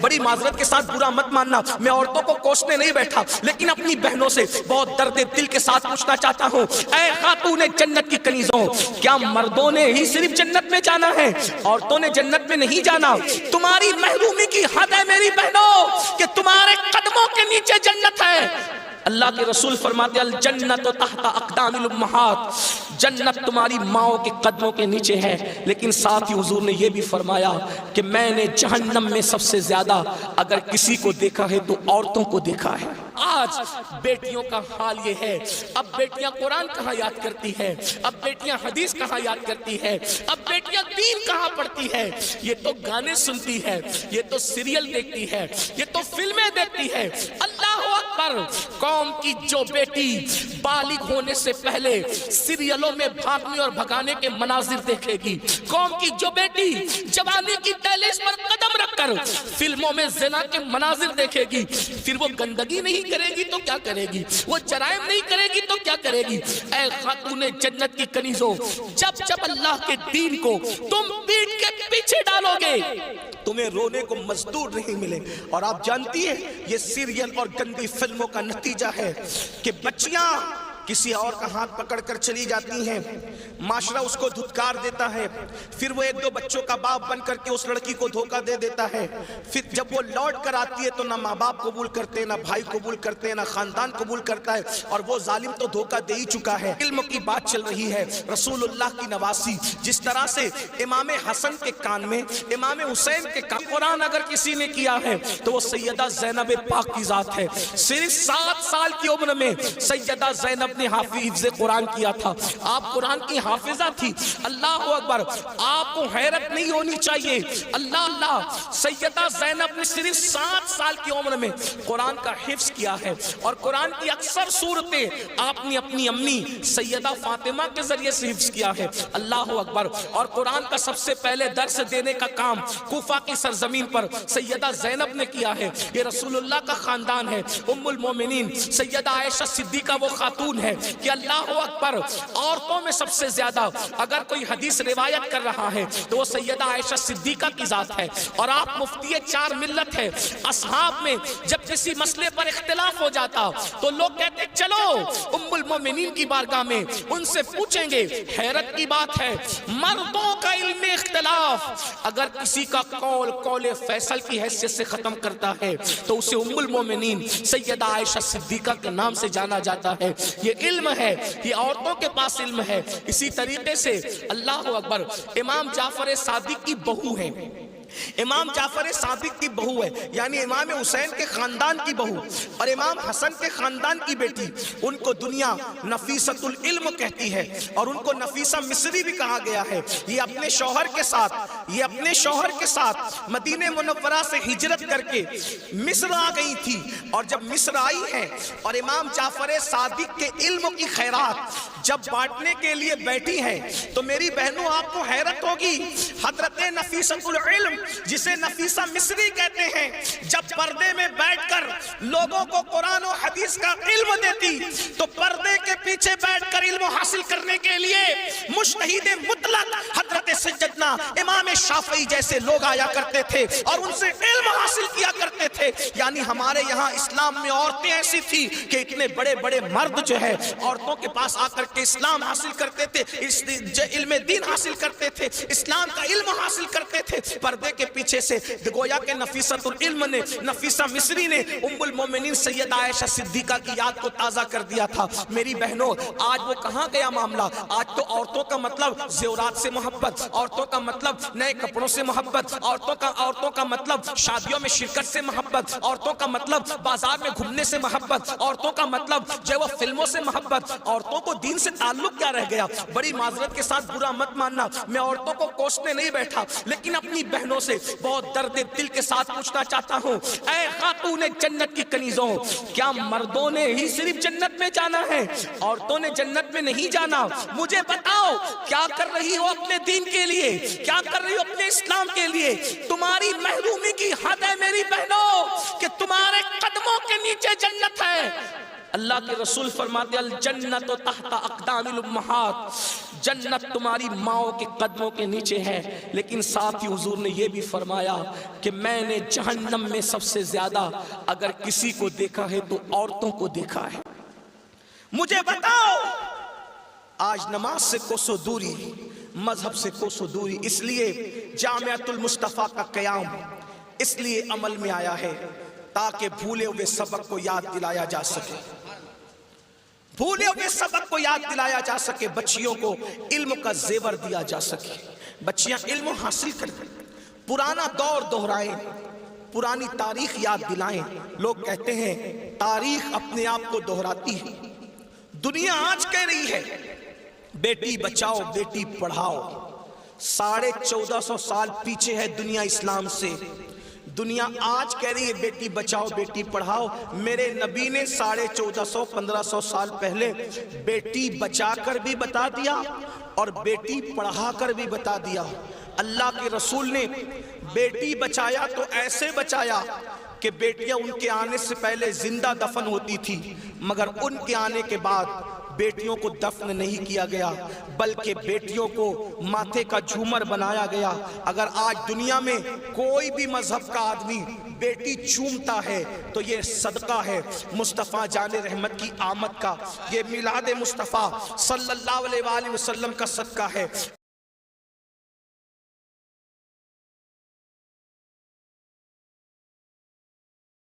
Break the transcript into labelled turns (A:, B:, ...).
A: بڑی معذرت کے ساتھ برا مت ماننا، میں عورتوں کو کوسنے نہیں بیٹھا، لیکن اپنی بہنوں سے بہت درد دل کے ساتھ پوچھنا چاہتا ہوں، اے خاتون جنت کی کنیزوں، کیا مردوں نے ہی صرف جنت میں جانا ہے؟ عورتوں نے جنت میں نہیں جانا؟ تمہاری محرومی کی حد ہے میری بہنوں کہ تمہارے قدموں کے نیچے جنت ہے۔ اللہ کے رسول فرماتے الجنت تحت اقدام الامہات، جنت تمہاری ماؤں کے قدموں کے نیچے ہے، لیکن ساتھ ہی حضور نے یہ بھی فرمایا کہ میں نے جہنم میں سب سے زیادہ اگر کسی کو دیکھا ہے تو عورتوں کو دیکھا ہے۔ آج بیٹیوں کا حال یہ ہے، اب بیٹیاں قرآن کہاں یاد کرتی ہے، اب بیٹیاں حدیث کہاں یاد کرتی ہے، اب بیٹیاں دین کہاں پڑھتی ہے؟ یہ تو گانے سنتی ہے، یہ تو سیریل دیکھتی ہے، یہ تو فلمیں دیکھتی ہے۔ اللہ اکبر! قوم کی جو بیٹی بالغ ہونے سے پہلے سیریلوں میں بھاگنے اور بھگانے کے مناظر دیکھے گی، قوم کی جو بیٹی جوانی کی دہلیز پر قدم رکھ کر فلموں میں زنا کے مناظر دیکھے گی، پھر وہ گندگی نہیں کرے گی تو کیا کرے گی؟ وہ جرائم نہیں کرے گی تو کیا کرے گی؟ اے خاتون جنت کی کنیزوں، جب جب اللہ کے دین کو تم پیٹ کے پیچھے ڈالو گے تمہیں رونے کو مزدور نہیں ملے۔ اور آپ جانتی ہیں یہ سیریل اور گندی فلموں کا نتیجہ ہے کہ بچیاں کسی اور کا ہاتھ پکڑ کر چلی جاتی ہیں، معاشرہ اس کو دھتکار دیتا ہے، پھر وہ ایک دو بچوں کا باپ بن کر کے اس لڑکی کو دھوکہ دے دیتا ہے، پھر جب وہ لوٹ کر آتی ہے تو نہ ماں باپ قبول کرتے، نہ بھائی قبول کرتے، نہ خاندان قبول کرتا ہے، اور وہ ظالم تو دھوکہ دے ہی چکا ہے۔ علم کی بات چل رہی ہے، رسول اللہ کی نواسی، جس طرح سے امام حسن کے کان میں، امام حسین کے کان قرآن اگر کسی نے کیا ہے تو وہ سیدہ زینب پاک کی ذات ہے۔ صرف 7 سال کی عمر میں سیدہ زینب نے حافظ قرآن کیا تھا، آپ قرآن کی حافظہ تھی۔ اللہ اکبر! آپ کو حیرت نہیں ہونی چاہیے، اللہ سیدہ زینب نے صرف 7 سال کی عمر میں قرآن کا حفظ کیا ہے، اور قرآن کی اکثر صورتیں آپ نے اپنی امی سیدہ فاطمہ کے ذریعے سے حفظ کیا ہے۔ اللہ اکبر! اور قرآن کا سب سے پہلے درس دینے کا کام کوفہ کی سرزمین پر سیدہ زینب نے کیا ہے۔ یہ رسول اللہ کا خاندان ہے۔ ام المومنین سیدہ عائشہ صدیقہ وہ خاتون ہے کہ اللہ اکبر، عورتوں میں سب سے زیادہ اگر کوئی حدیث روایت کر رہا ہے تو وہ سیدہ عائشہ صدیقہ کی ذات ہے، اور آپ مفتی 4 ملت ہے۔ اصحاب میں جب کسی مسئلے پر اختلاف ہو جاتا تو لوگ کہتے چلو ام المومنین کی بارگاہ میں ان سے پوچھیں گے۔ حیرت کی بات ہے، مردوں کا علم اختلاف اگر کسی کا قول فیصل کی حیثیت سے ختم کرتا ہے تو اسے ام المومنین سیدہ عائشہ صدیقہ کے نام سے جانا جاتا ہے۔ یہ علم ہے، یہ عورتوں کے پاس علم ہے۔ اسی طریقے سے اللہ اکبر، امام جعفر صادق کی بہو ہے، امام جعفر صادق کی بہو ہے، یعنی امام حسین کے خاندان کی بہو اور امام حسن کے خاندان کی بیٹی، ان کو دنیا نفیسۃ العلم کہتی ہے، اور ان کو نفیسہ مصری بھی کہا گیا ہے۔ یہ اپنے شوہر کے ساتھ مدینہ منورہ سے ہجرت کر کے مصر آ گئی تھی، اور جب مصر آئی ہے اور امام جعفر صادق کے علم کی خیرات جب بانٹنے کے لیے بیٹھی ہیں تو میری بہنوں آپ کو حیرت ہوگی، حضرت نفیسۃ العلم جسے نفیسہ مصری کہتے ہیں، جب پردے میں بیٹھ کر لوگوں کو قرآن و حدیث کا علم دیتی تو پردے کے پیچھے بیٹھ کر علم حاصل کرنے کے لیے مجتہد مطلق حضرت سیدنا امام شافعی جیسے لوگ آیا کرتے تھے اور ان سے علم حاصل کیا کرتے تھے۔ یعنی ہمارے یہاں اسلام میں عورتیں ایسی تھی کہ اتنے بڑے بڑے مرد جو ہے عورتوں کے پاس آ کر کے اسلام حاصل کرتے تھے، علم دین حاصل کرتے تھے، اسلام کا علم حاصل کرتے تھے۔ پردے کے پیچھے سے گویا کہ نفیسۃ العلم نے، نفیسہ مصری نے ام المومنین سیدہ عائشہ صدیقہ کی یاد کو تازہ کر دیا تھا۔ میری بہنوں آج وہ کہاں گیا معاملہ؟ آج تو عورتوں کا مطلب زیورات سے محبت، عورتوں کا مطلب نئے کپڑوں سے محبت، عورتوں کا مطلب شادیوں میں شرکت سے محبت، عورتوں کا مطلب بازار میں گھومنے سے محبت، عورتوں کا مطلب جو وہ فلموں سے محبت۔ عورتوں کو دین سے تعلق کیا رہ گیا؟ بڑی معذرت کے ساتھ برا مت ماننا، میں عورتوں کو کوسنے نہیں بیٹھا، لیکن اپنی بہنوں سے بہت درد دل کے ساتھ پوچھنا چاہتا ہوں، اے خاتون جنت کی کنیزوں، کیا مردوں نے ہی صرف جنت میں جانا ہے؟ عورتوں نے جنت میں نہیں جانا؟ مجھے بتاؤ کیا کر رہی ہو اپنے دین کے لیے، کیا کر رہی ہو اپنے اسلام کے لیے؟ تمہاری محرومی کی حد ہے میری بہنوں کہ تمہارے قدموں کے نیچے جنت ہے۔ اللہ کے رسول فرماتے الجنت تحت اقدام الامہات، جنت تمہاری ماؤں کے قدموں کے نیچے ہے، لیکن ساتھ ہی حضور نے یہ بھی فرمایا کہ میں نے جہنم میں سب سے زیادہ اگر کسی کو دیکھا ہے تو عورتوں کو دیکھا ہے۔ مجھے بتاؤ، آج نماز سے کوسوں دوری، مذہب سے کوسوں دوری، اس لیے جامعۃ المصطفیٰ کا قیام اس لیے عمل میں آیا ہے تاکہ بھولے ہوئے سبق کو یاد دلایا جا سکے، بھولے ہوئے سبق کو یاد دلایا جا سکے، بچیوں کو علم کا زیور دیا جا سکے، بچیاں علم حاصل کریں، پرانا دور دہرائیں، پرانی تاریخ یاد دلائیں۔ لوگ کہتے ہیں تاریخ اپنے آپ کو دہراتی ہے، دنیا آج کہہ رہی ہے بیٹی بچاؤ بیٹی پڑھاؤ، 1450 سال پیچھے ہے دنیا اسلام سے، دنیا آج کہہ رہی ہے بیٹی بچاؤ بیٹی پڑھاؤ۔ میرے نبی نے 1450-1500 سال پہلے بیٹی بچا کر بھی بتا دیا اور بیٹی پڑھا کر بھی بتا دیا۔ اللہ کے رسول نے بیٹی بچایا تو ایسے بچایا کہ بیٹیاں ان کے آنے سے پہلے زندہ دفن ہوتی تھی، مگر ان کے آنے کے بعد بیٹیوں کو دفن نہیں کیا گیا بلکہ بیٹیوں کو ماتھے کا جھومر بنایا گیا۔ اگر آج دنیا میں کوئی بھی مذہب کا آدمی بیٹی چومتا ہے تو یہ صدقہ ہے مصطفیٰ جان رحمت کی آمد کا، یہ میلاد مصطفیٰ صلی اللہ علیہ وآلہ وسلم کا صدقہ ہے۔